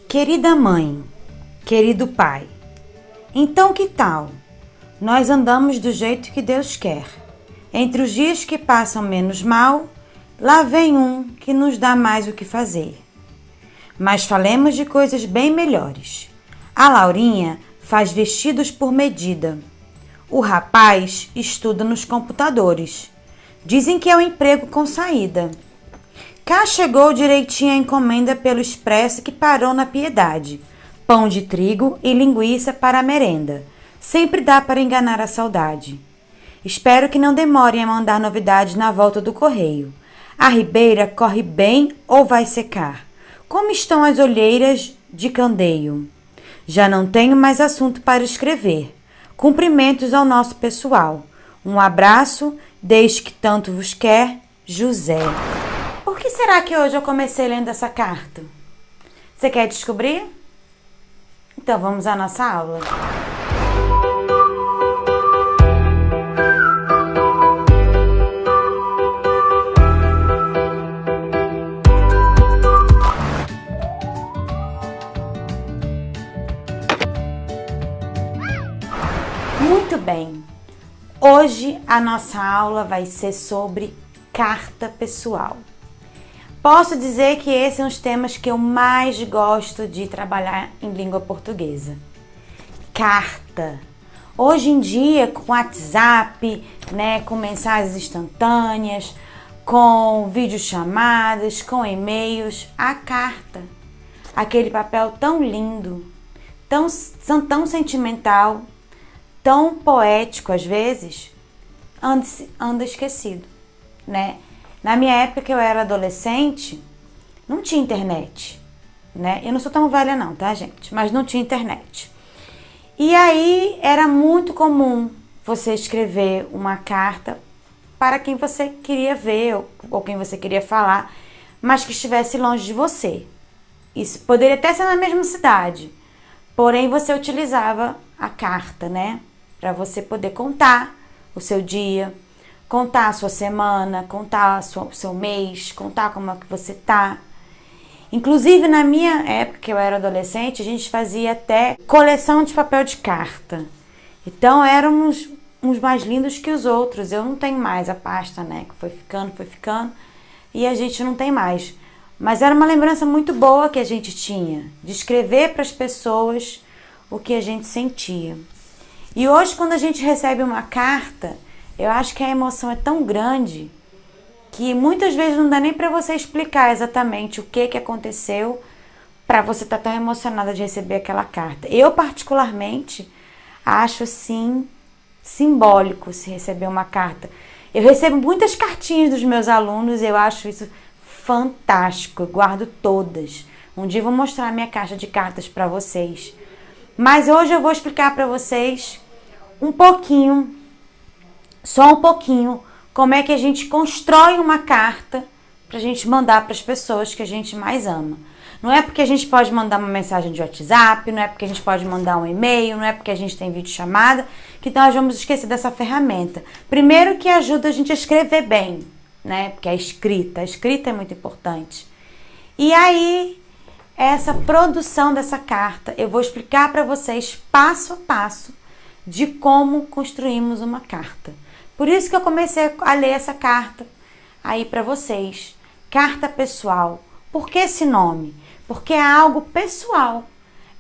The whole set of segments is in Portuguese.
Querida mãe, querido pai, então que tal? Nós andamos do jeito que Deus quer. Entre os dias que passam menos mal, lá vem um que nos dá mais o que fazer. Mas falemos de coisas bem melhores. A Laurinha faz vestidos por medida. O rapaz estuda nos computadores. Dizem que é um emprego com saída. Cá chegou direitinho a encomenda pelo expresso que parou na Piedade. Pão de trigo e linguiça para a merenda. Sempre dá para enganar a saudade. Espero que não demorem a mandar novidades na volta do correio. A ribeira corre bem ou vai secar? Como estão as olheiras de candeio? Já não tenho mais assunto para escrever. Cumprimentos ao nosso pessoal. Um abraço, desde que tanto vos quer, José. Por que será que hoje eu comecei lendo essa carta? Você quer descobrir? Então vamos à nossa aula. Muito bem, hoje a nossa aula vai ser sobre carta pessoal. Posso dizer que esses são os temas que eu mais gosto de trabalhar em língua portuguesa. Carta. Hoje em dia, com WhatsApp, com mensagens instantâneas, com videochamadas, com e-mails, a carta, aquele papel tão lindo, tão sentimental, tão poético às vezes, anda esquecido, Na minha época que eu era adolescente, não tinha internet, Eu não sou tão velha não, tá, gente? Mas não tinha internet. E aí era muito comum você escrever uma carta para quem você queria ver ou quem você queria falar, mas que estivesse longe de você. Isso poderia até ser na mesma cidade, porém você utilizava a carta, para você poder contar o seu dia, contar a sua semana, contar o seu mês, contar como é que você tá. Inclusive, na minha época, que eu era adolescente, a gente fazia até coleção de papel de carta. Então, éramos uns mais lindos que os outros. Eu não tenho mais a pasta, que foi ficando, e a gente não tem mais. Mas era uma lembrança muito boa que a gente tinha, de escrever para as pessoas o que a gente sentia. E hoje, quando a gente recebe uma carta, eu acho que a emoção é tão grande que muitas vezes não dá nem para você explicar exatamente o que aconteceu para você estar tão emocionada de receber aquela carta. Eu, particularmente, acho assim simbólico se receber uma carta. Eu recebo muitas cartinhas dos meus alunos e eu acho isso fantástico. Eu guardo todas. Um dia eu vou mostrar a minha caixa de cartas para vocês. Mas hoje eu vou explicar para vocês um pouquinho, só um pouquinho, como é que a gente constrói uma carta pra gente mandar para as pessoas que a gente mais ama. Não é porque a gente pode mandar uma mensagem de WhatsApp, não é porque a gente pode mandar um e-mail, não é porque a gente tem videochamada, que nós vamos esquecer dessa ferramenta. Primeiro que ajuda a gente a escrever bem, Porque a escrita é muito importante. E aí, essa produção dessa carta, eu vou explicar para vocês passo a passo de como construímos uma carta. Por isso que eu comecei a ler essa carta aí para vocês. Carta pessoal. Por que esse nome? Porque é algo pessoal.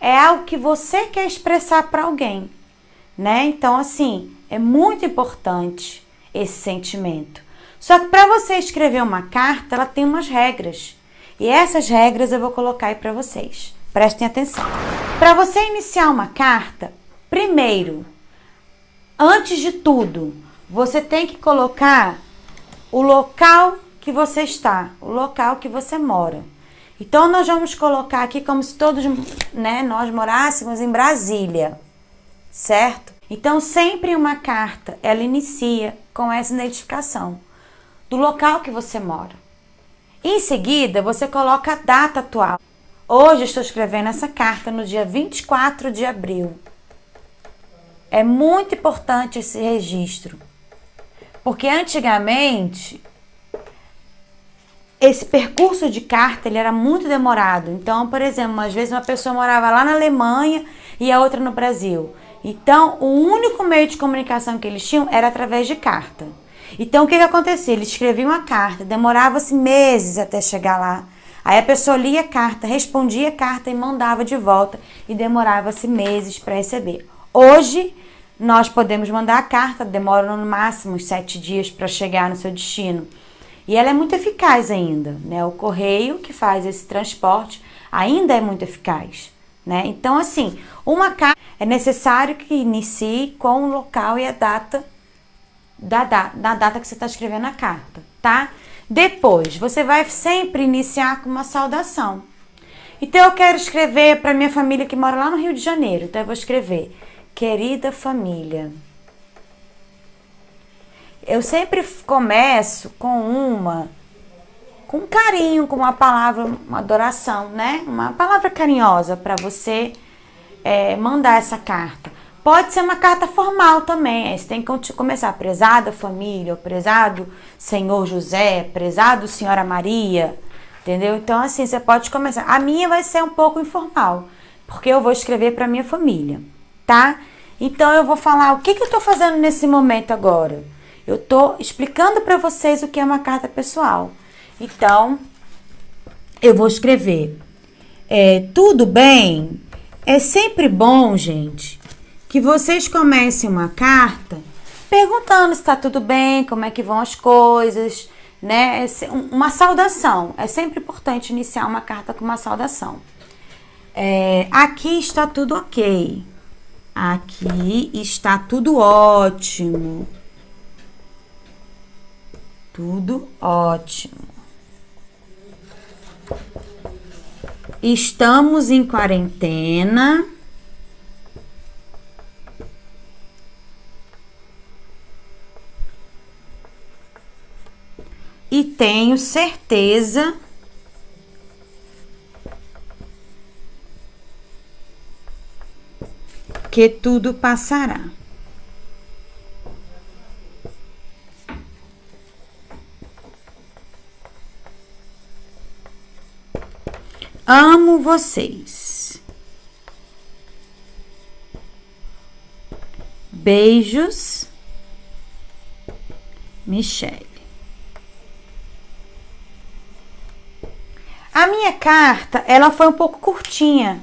É algo que você quer expressar para alguém, Então, assim, é muito importante esse sentimento. Só que para você escrever uma carta, ela tem umas regras. E essas regras eu vou colocar aí para vocês. Prestem atenção. Para você iniciar uma carta, primeiro, antes de tudo, você tem que colocar o local que você está, o local que você mora. Então, nós vamos colocar aqui como se todos, nós morássemos em Brasília, certo? Então, sempre uma carta, ela inicia com essa identificação do local que você mora. Em seguida, você coloca a data atual. Hoje, eu estou escrevendo essa carta no dia 24 de abril. É muito importante esse registro, porque antigamente esse percurso de carta, ele era muito demorado. Então, por exemplo, às vezes uma pessoa morava lá na Alemanha e a outra no Brasil. Então, o único meio de comunicação que eles tinham era através de carta. Então, o que acontecia? Eles escreviam a carta, demorava-se meses até chegar lá. Aí a pessoa lia a carta, respondia a carta e mandava de volta e demorava-se meses para receber. Hoje, nós podemos mandar a carta, demora no máximo uns 7 dias para chegar no seu destino. E ela é muito eficaz ainda, né? O correio que faz esse transporte ainda é muito eficaz, né? Então, assim, uma carta é necessário que inicie com o local e a data da data que você está escrevendo a carta, tá? Depois, você vai sempre iniciar com uma saudação. Então, eu quero escrever para minha família que mora lá no Rio de Janeiro. Então, eu vou escrever: querida família. Eu sempre começo com carinho, com uma palavra, uma adoração, né? Uma palavra carinhosa para você mandar essa carta. Pode ser uma carta formal também. Você tem que começar: prezada família, prezado senhor José, prezado senhora Maria, entendeu? Então, assim, você pode começar. A minha vai ser um pouco informal, porque eu vou escrever para minha família, tá? Então, eu vou falar o que eu tô fazendo nesse momento agora. Eu tô explicando para vocês o que é uma carta pessoal. Então, eu vou escrever: tudo bem? É sempre bom, gente, que vocês comecem uma carta perguntando se está tudo bem, como é que vão as coisas, né? Uma saudação. É sempre importante iniciar uma carta com uma saudação. Aqui está tudo ok. Aqui está tudo ótimo. Tudo ótimo. Estamos em quarentena. E tenho certeza que tudo passará. Amo vocês. Beijos, Michele. A minha carta, ela foi um pouco curtinha,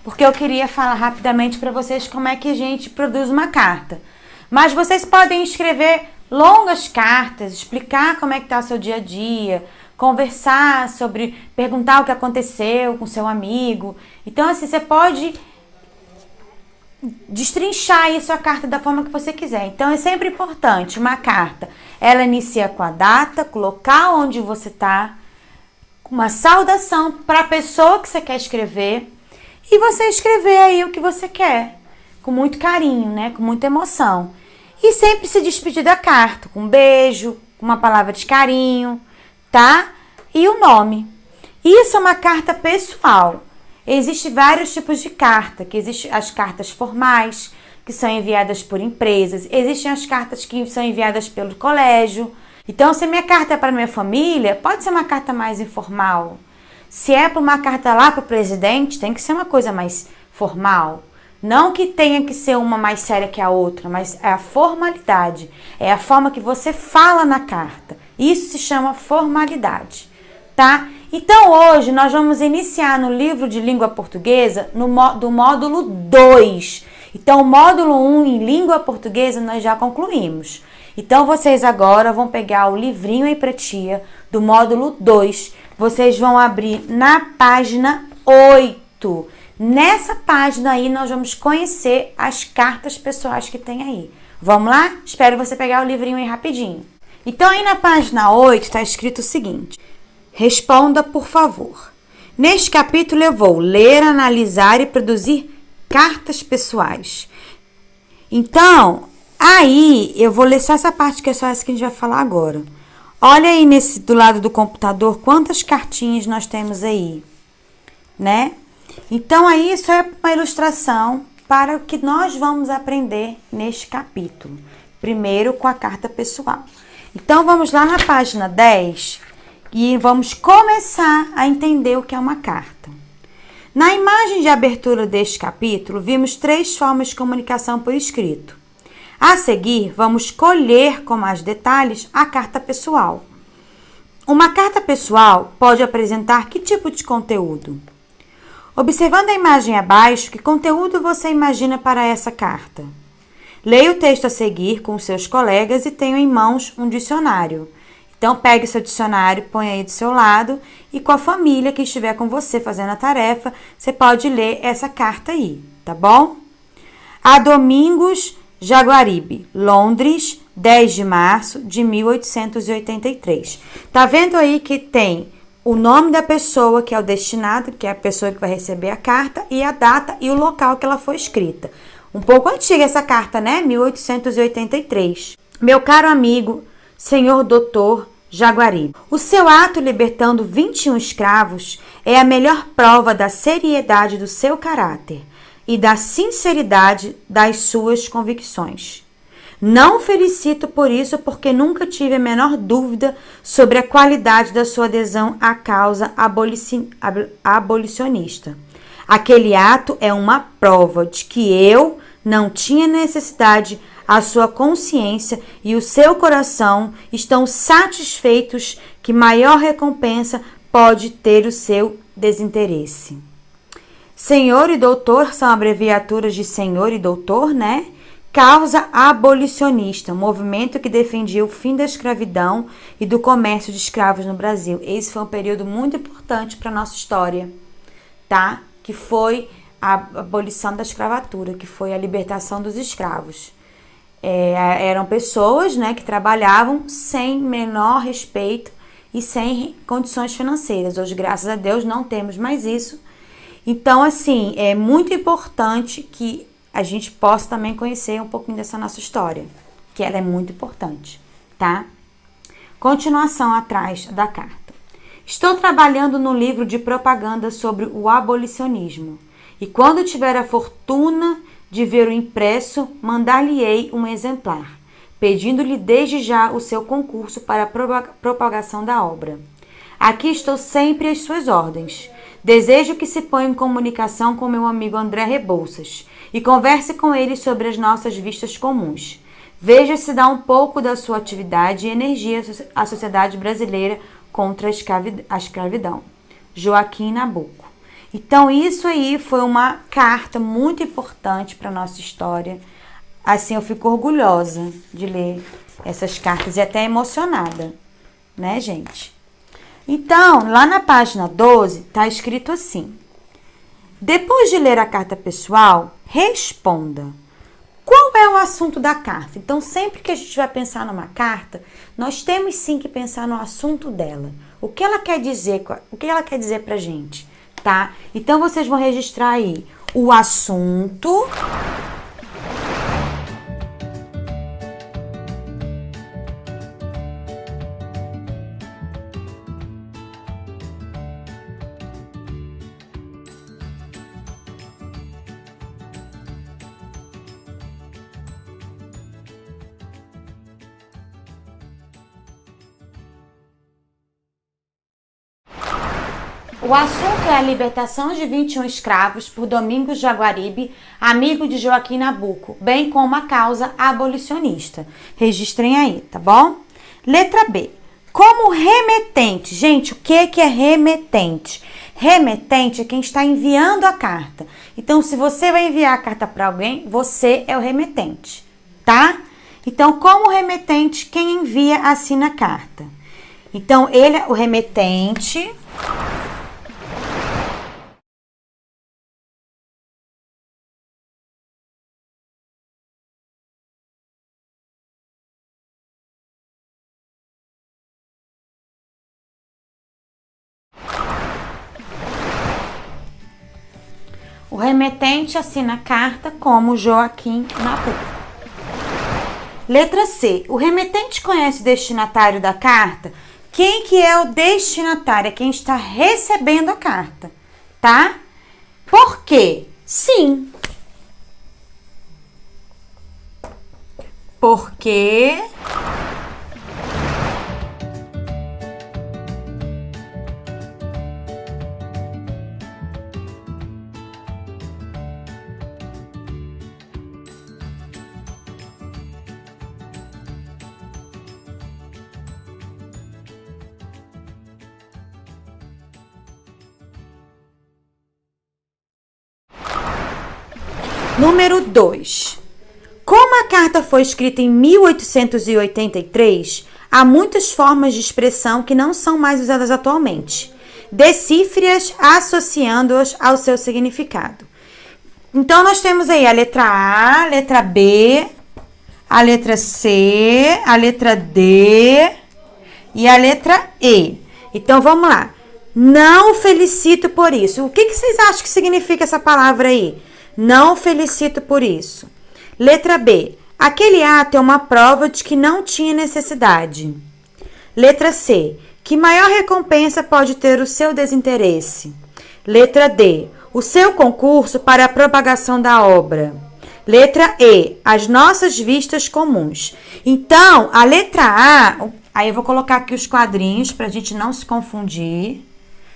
porque eu queria falar rapidamente para vocês como é que a gente produz uma carta. Mas vocês podem escrever longas cartas, explicar como é que tá o seu dia a dia, conversar sobre, perguntar o que aconteceu com seu amigo. Então, assim, você pode destrinchar aí sua carta da forma que você quiser. Então, é sempre importante uma carta. Ela inicia com a data, com o local onde você tá, com uma saudação para a pessoa que você quer escrever, e você escrever aí o que você quer, com muito carinho, né? Com muita emoção. E sempre se despedir da carta, com um beijo, com uma palavra de carinho, tá? E o nome. Isso é uma carta pessoal. Existem vários tipos de carta, que existem as cartas formais, que são enviadas por empresas, existem as cartas que são enviadas pelo colégio. Então, se minha carta é para minha família, pode ser uma carta mais informal. Se é para uma carta lá para o presidente, tem que ser uma coisa mais formal. Não que tenha que ser uma mais séria que a outra, mas é a formalidade. É a forma que você fala na carta. Isso se chama formalidade, tá? Então, hoje nós vamos iniciar no livro de língua portuguesa do módulo 2. Então, o módulo 1 em língua portuguesa nós já concluímos. Então, vocês agora vão pegar o livrinho aí pra tia do módulo 2. Vocês vão abrir na página 8. Nessa página aí, nós vamos conhecer as cartas pessoais que tem aí. Vamos lá? Espero você pegar o livrinho aí rapidinho. Então, aí na página 8 está escrito o seguinte: responda, por favor. Neste capítulo eu vou ler, analisar e produzir cartas pessoais. Então, aí eu vou ler só essa parte, que é só essa que a gente vai falar agora. Olha aí do lado do computador quantas cartinhas nós temos aí, né? Então, aí isso é uma ilustração para o que nós vamos aprender neste capítulo. Primeiro com a carta pessoal. Então, vamos lá na página 10, e vamos começar a entender o que é uma carta. Na imagem de abertura deste capítulo, vimos 3 formas de comunicação por escrito. A seguir, vamos colher com mais detalhes a carta pessoal. Uma carta pessoal pode apresentar que tipo de conteúdo? Observando a imagem abaixo, que conteúdo você imagina para essa carta? Leia o texto a seguir com seus colegas e tenha em mãos um dicionário. Então, pegue seu dicionário, põe aí do seu lado e com a família que estiver com você fazendo a tarefa, você pode ler essa carta aí, tá bom? A Domingos Jaguaribe, Londres, 10 de março de 1883. Tá vendo aí que tem o nome da pessoa, que é o destinado, que é a pessoa que vai receber a carta, e a data e o local que ela foi escrita. Um pouco antiga essa carta, né? 1883. Meu caro amigo, senhor doutor Jaguaribe, o seu ato libertando 21 escravos é a melhor prova da seriedade do seu caráter e da sinceridade das suas convicções. Não o felicito por isso, porque nunca tive a menor dúvida sobre a qualidade da sua adesão à causa abolicionista. Aquele ato é uma prova de que eu não tinha necessidade, a sua consciência e o seu coração estão satisfeitos que maior recompensa pode ter o seu desinteresse. Senhor e doutor são abreviaturas de senhor e doutor, né? Causa abolicionista, movimento que defendia o fim da escravidão e do comércio de escravos no Brasil. Esse foi um período muito importante para a nossa história, tá? Que foi a abolição da escravatura, que foi a libertação dos escravos. Eram pessoas, né, que trabalhavam sem menor respeito e sem condições financeiras. Hoje, graças a Deus, não temos mais isso. Então, assim, é muito importante que a gente possa também conhecer um pouquinho dessa nossa história, que ela é muito importante, tá? Continuação atrás da carta. Estou trabalhando no livro de propaganda sobre o abolicionismo e quando tiver a fortuna de ver o impresso, mandar-lhe-ei um exemplar, pedindo-lhe desde já o seu concurso para a propagação da obra. Aqui estou sempre às suas ordens. Desejo que se ponha em comunicação com meu amigo André Rebouças e converse com ele sobre as nossas vistas comuns. Veja se dá um pouco da sua atividade e energia à sociedade brasileira contra a escravidão. Joaquim Nabuco. Então, isso aí foi uma carta muito importante para a nossa história. Assim, eu fico orgulhosa de ler essas cartas e até emocionada, né, gente? Então, lá na página 12, está escrito assim: depois de ler a carta pessoal, responda. Qual é o assunto da carta? Então, sempre que a gente vai pensar numa carta, nós temos sim que pensar no assunto dela. O que ela quer dizer, pra gente, tá? Então, vocês vão registrar aí o assunto. O assunto é a libertação de 21 escravos por Domingos Jaguaribe, amigo de Joaquim Nabuco, bem como a causa abolicionista. Registrem aí, tá bom? Letra B. Como remetente. Gente, o que é remetente? Remetente é quem está enviando a carta. Então, se você vai enviar a carta para alguém, você é o remetente, tá? Então, como remetente, quem envia assina a carta. Então, ele é o remetente. O remetente assina a carta como Joaquim Nabuco. Letra C. O remetente conhece o destinatário da carta? Quem que é o destinatário? É quem está recebendo a carta, tá? Por quê? Sim. Porque Número 2. Como a carta foi escrita em 1883, há muitas formas de expressão que não são mais usadas atualmente. Decifre-as associando-as ao seu significado. Então, nós temos aí a letra A, a letra B, a letra C, a letra D e a letra E. Então, vamos lá. Não felicito por isso. O que vocês acham que significa essa palavra aí? Não felicito por isso. Letra B. Aquele ato é uma prova de que não tinha necessidade. Letra C. Que maior recompensa pode ter o seu desinteresse? Letra D. O seu concurso para a propagação da obra. Letra E. As nossas vistas comuns. Então, a letra A... Aí eu vou colocar aqui os quadrinhos para a gente não se confundir.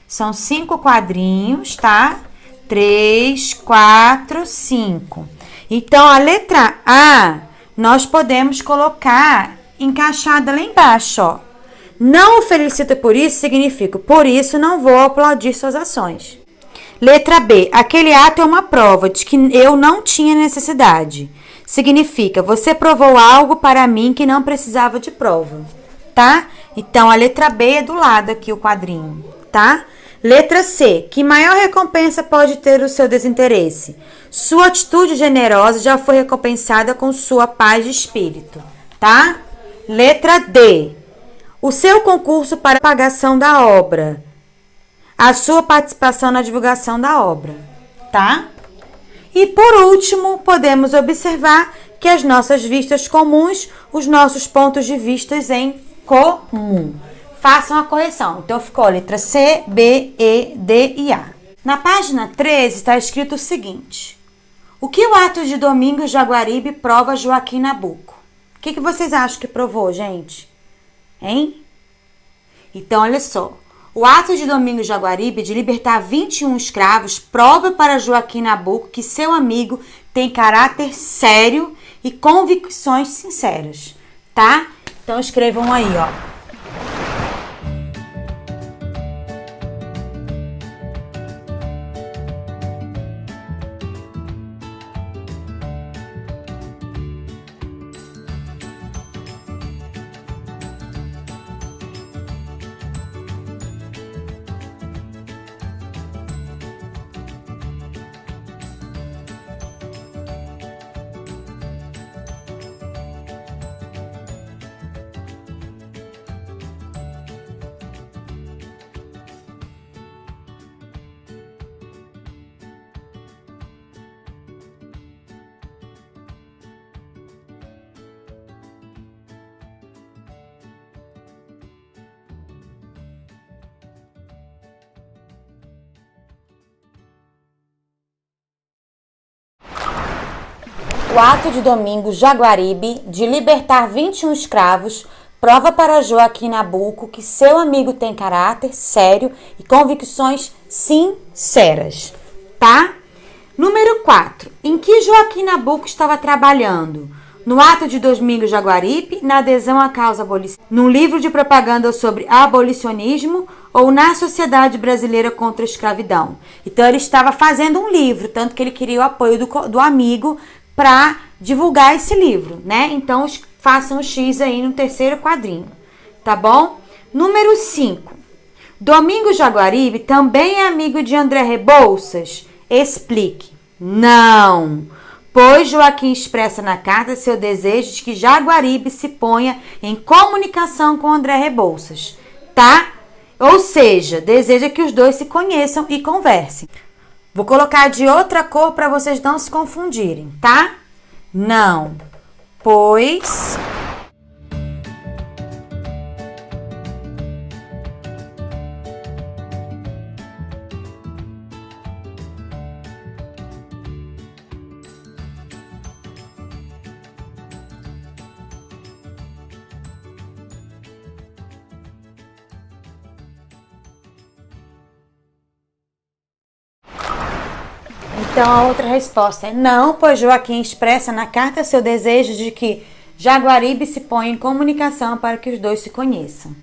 São 5 quadrinhos, tá? 3, 4, 5. Então, a letra A, nós podemos colocar encaixada lá embaixo, ó. Não o felicito por isso significa, por isso não vou aplaudir suas ações. Letra B, aquele ato é uma prova de que eu não tinha necessidade. Significa, você provou algo para mim que não precisava de prova, tá? Então, a letra B é do lado aqui, o quadrinho, tá? Letra C. Que maior recompensa pode ter o seu desinteresse? Sua atitude generosa já foi recompensada com sua paz de espírito, tá? Letra D. O seu concurso para a pagação da obra. A sua participação na divulgação da obra, tá? E por último, podemos observar que as nossas vistas comuns, os nossos pontos de vistas em comum. Façam a correção. Então, ficou a letra C, B, E, D e A. Na página 13 está escrito o seguinte. O que o ato de Domingos Jaguaribe prova a Joaquim Nabuco? O que vocês acham que provou, gente? Hein? Então, olha só. O ato de Domingos Jaguaribe de libertar 21 escravos prova para Joaquim Nabuco que seu amigo tem caráter sério e convicções sinceras, tá? Então, escrevam aí, ó. O ato de Domingos Jaguaribe de libertar 21 escravos prova para Joaquim Nabuco que seu amigo tem caráter sério e convicções sinceras, tá? Número 4. Em que Joaquim Nabuco estava trabalhando? No ato de Domingos Jaguaribe, na adesão à causa abolicionista, num livro de propaganda sobre abolicionismo ou na Sociedade Brasileira contra a Escravidão. Então, ele estava fazendo um livro, tanto que ele queria o apoio do amigo para divulgar esse livro, né? Então, façam o X aí no terceiro quadrinho, tá bom? Número 5. Domingos Jaguaribe também é amigo de André Rebouças? Explique. Não, pois Joaquim expressa na carta seu desejo de que Jaguaribe se ponha em comunicação com André Rebouças, tá? Ou seja, deseja que os dois se conheçam e conversem. Vou colocar de outra cor para vocês não se confundirem, tá? Não, pois... Então, a outra resposta é não, pois Joaquim expressa na carta seu desejo de que Jaguaribe se ponha em comunicação para que os dois se conheçam.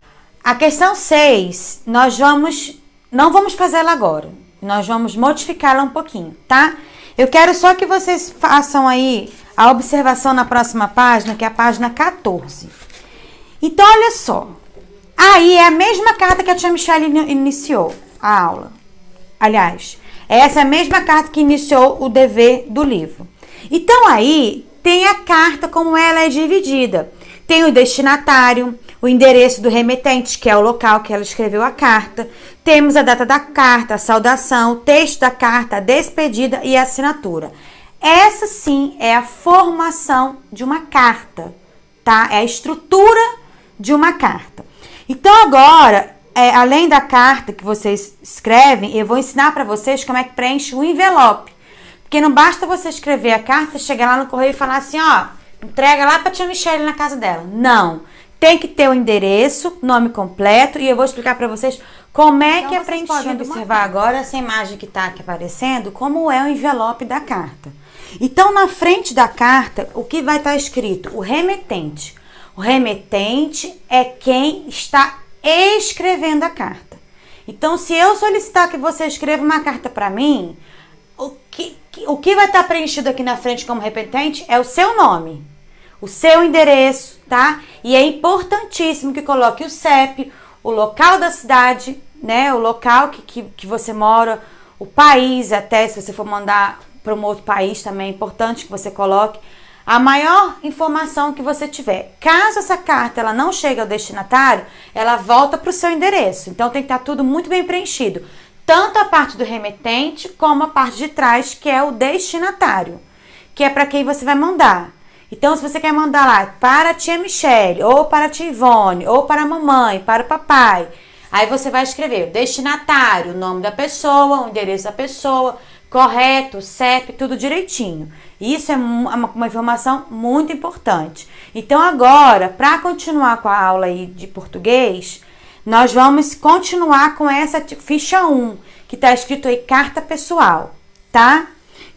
A questão 6, não vamos fazer ela agora. Nós vamos modificá-la um pouquinho, tá? Eu quero só que vocês façam aí a observação na próxima página, que é a página 14. Então, olha só. Aí é a mesma carta que a tia Michelle iniciou a aula. Aliás, essa é a mesma carta que iniciou o dever do livro. Então, aí tem a carta como ela é dividida. Tem o destinatário, o endereço do remetente, que é o local que ela escreveu a carta. Temos a data da carta, a saudação, o texto da carta, a despedida e a assinatura. Essa sim é a formação de uma carta, tá? É a estrutura de uma carta. Então agora, além da carta que vocês escrevem, eu vou ensinar para vocês como é que preenche o envelope. Porque não basta você escrever a carta, chegar lá no correio e falar assim, ó, entrega lá para tia Michelle na casa dela. Não. Tem que ter o endereço, nome completo, e eu vou explicar para vocês como é que é preenchido. Vocês podem observar agora essa imagem que está aqui aparecendo, como é o envelope da carta. Então, na frente da carta, o que vai estar escrito? O remetente. O remetente é quem está escrevendo a carta. Então, se eu solicitar que você escreva uma carta para mim, o que vai estar preenchido aqui na frente como remetente é o seu nome, o seu endereço, tá? E é importantíssimo que coloque o CEP, o local da cidade, né? O local que você mora, o país, até se você for mandar para um outro país também é importante que você coloque a maior informação que você tiver. Caso essa carta ela não chegue ao destinatário, ela volta para o seu endereço. Então tem que estar tudo muito bem preenchido. Tanto a parte do remetente como a parte de trás, que é o destinatário, que é para quem você vai mandar. Então, se você quer mandar lá para a tia Michelle, ou para a tia Ivone, ou para a mamãe, para o papai, aí você vai escrever o destinatário, o nome da pessoa, o endereço da pessoa, correto, CEP, tudo direitinho. Isso é uma informação muito importante. Então, agora, para continuar com a aula aí de português, nós vamos continuar com essa ficha 1, que está escrito aí carta pessoal, tá?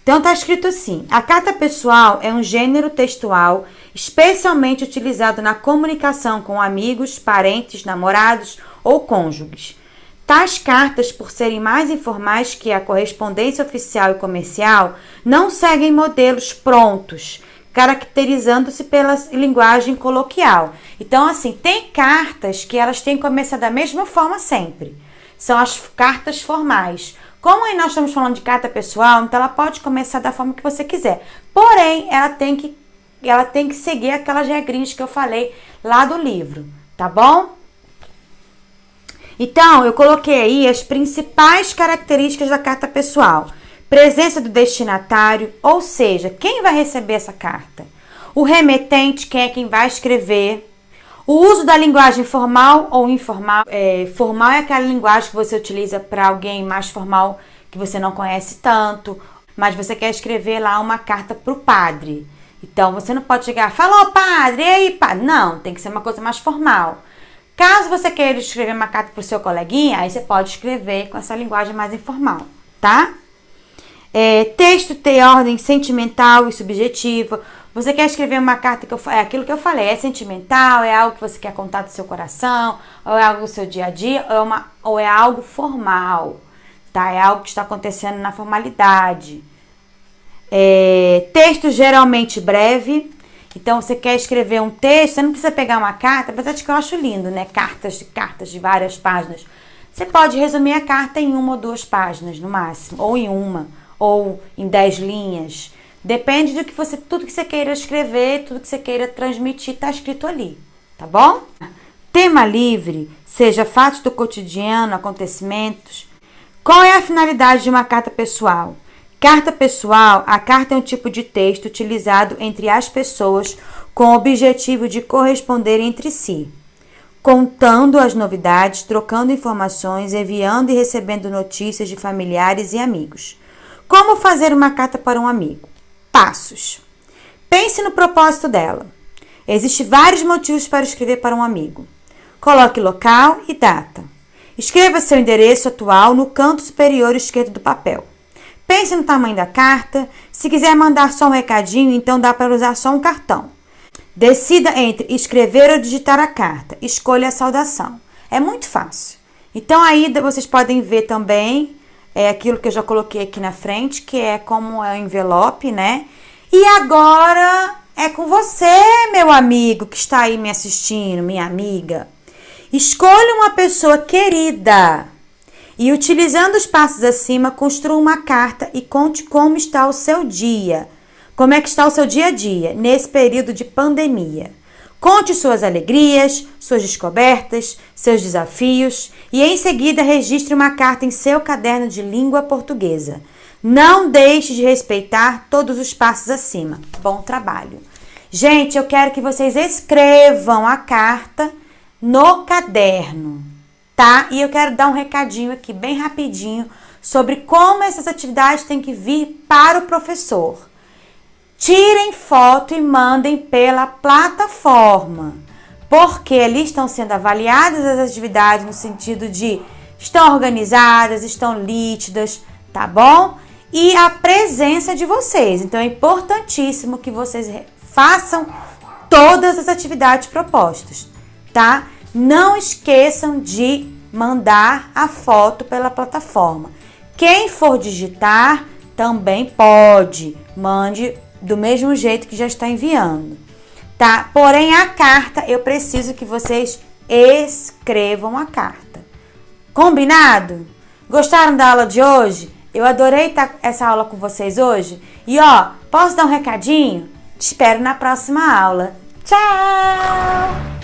Então, está escrito assim, a carta pessoal é um gênero textual especialmente utilizado na comunicação com amigos, parentes, namorados ou cônjuges. Tais cartas, por serem mais informais que a correspondência oficial e comercial, não seguem modelos prontos, caracterizando-se pela linguagem coloquial. Então, assim, tem cartas que elas têm que começar da mesma forma sempre. São as cartas formais. Como aí nós estamos falando de carta pessoal, então ela pode começar da forma que você quiser. Porém, ela tem que seguir aquelas regrinhas que eu falei lá do livro, tá bom? Então, eu coloquei aí as principais características da carta pessoal. Presença do destinatário, ou seja, quem vai receber essa carta? O remetente, quem é quem vai escrever. O uso da linguagem formal ou informal. Formal é aquela linguagem que você utiliza para alguém mais formal que você não conhece tanto, mas você quer escrever lá uma carta para o padre. Então, você não pode chegar, falou padre, e aí padre? Não, tem que ser uma coisa mais formal. Caso você queira escrever uma carta para o seu coleguinha, aí você pode escrever com essa linguagem mais informal, tá? Texto tem ordem sentimental e subjetiva. Você quer escrever uma carta é aquilo que eu falei, é sentimental, é algo que você quer contar do seu coração, ou é algo do seu dia a dia, ou é algo formal, tá? É algo que está acontecendo na formalidade. Texto geralmente breve. Então, você quer escrever um texto, você não precisa pegar uma carta, apesar de que eu acho lindo, né? Cartas de várias páginas. Você pode resumir a carta em 1 ou 2 páginas, no máximo, ou em 1, ou em 10 linhas. Depende do que tudo que você queira escrever, tudo que você queira transmitir, tá escrito ali, tá bom? Tema livre, seja fatos do cotidiano, acontecimentos. Qual é a finalidade de uma carta pessoal? Carta pessoal, a carta é um tipo de texto utilizado entre as pessoas com o objetivo de corresponder entre si, contando as novidades, trocando informações, enviando e recebendo notícias de familiares e amigos. Como fazer uma carta para um amigo? Passos. Pense no propósito dela. Existem vários motivos para escrever para um amigo. Coloque local e data. Escreva seu endereço atual no canto superior esquerdo do papel. Pense no tamanho da carta. Se quiser mandar só um recadinho, então dá para usar só um cartão. Decida entre escrever ou digitar a carta. Escolha a saudação. É muito fácil. Então aí vocês podem ver também é aquilo que eu já coloquei aqui na frente, que é como é o envelope, né? E agora é com você, meu amigo, que está aí me assistindo, minha amiga. Escolha uma pessoa querida e, utilizando os passos acima, construa uma carta e conte como está o seu dia. Como é que está o seu dia a dia nesse período de pandemia. Conte suas alegrias, suas descobertas, seus desafios e em seguida registre uma carta em seu caderno de língua portuguesa. Não deixe de respeitar todos os passos acima. Bom trabalho. Gente, eu quero que vocês escrevam a carta no caderno, tá? E eu quero dar um recadinho aqui bem rapidinho sobre como essas atividades têm que vir para o professor. Tirem foto e mandem pela plataforma, porque ali estão sendo avaliadas as atividades no sentido de estão organizadas, estão nítidas, tá bom? E a presença de vocês. Então é importantíssimo que vocês façam todas as atividades propostas, tá? Não esqueçam de mandar a foto pela plataforma. Quem for digitar também pode, mande do mesmo jeito que já está enviando, tá? Porém, a carta, eu preciso que vocês escrevam a carta. Combinado? Gostaram da aula de hoje? Eu adorei estar essa aula com vocês hoje. E ó, posso dar um recadinho? Te espero na próxima aula. Tchau!